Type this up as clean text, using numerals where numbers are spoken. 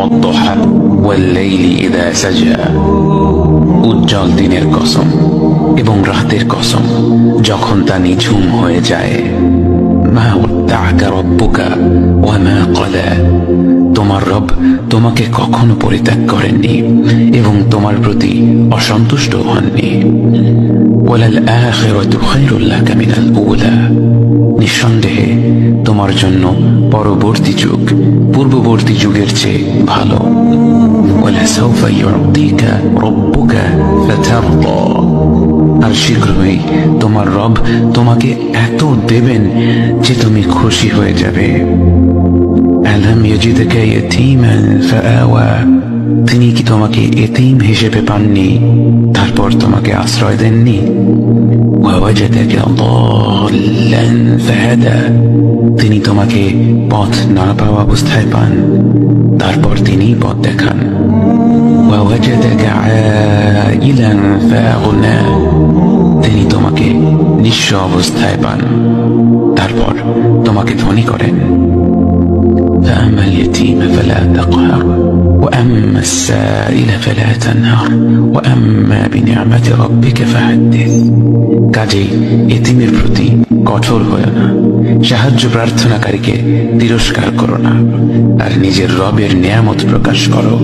والضحى والليل إذا سجى উজ্জ্বল দিনের কসম এবং রাতের কসম যখন তা নিঝুম হয়ে যায়। মা ওয়াদ্দাআকা রাব্বুকা ওয়া মা ক্বালা, তোমার রব তোমাকে কখনো পরিত্যাগ করেননি এবং তোমার প্রতি অসন্তুষ্ট হননি। ওয়ালাল আখিরাতু খায়রুল লাকা মিনাল উলা, নিঃসন্দেহে তোমার জন্য পরবর্তী যুগ পূর্ববর্তী যুগের চেয়ে ভালো। ওয়ালাসাউফা ইউতিকা রাব্বুকা ফাতারদা, আর শীঘ্রই তোমার রব তোমাকে এত দেবেন যে তুমি খুশি হয়ে যাবে। আলাম ইয়াজিদকা ইয়াতীমান ফাআওয়া, তিনি কি তোমাকে এতিম হিসেবে পাননি তারপর তোমাকে আশ্রয় দেননি? ওয়াওয়াজাদাকা দাল্লান ফাহাদা, তিনি তোমাকে পথ না পাওয়া অবস্থায় পান তারপর তিনি পথ দেখান। ওয়াওয়াজাদাকা আইলান ফাআগনা, তিনি তোমাকে নিঃস্ব অবস্থায় পান তারপর তোমাকে ধনী করেন। فأما اليتيم فلا تقهر وأما السائل فلا تنهر وأما بنعمة ربك فحدث, কাজেই এতিমের প্রতি কঠোর হয়ো না, সাহায্য প্রার্থনাকারীকে তিরস্কার করো না, আর নিজের রবের নিয়ামত প্রকাশ করো।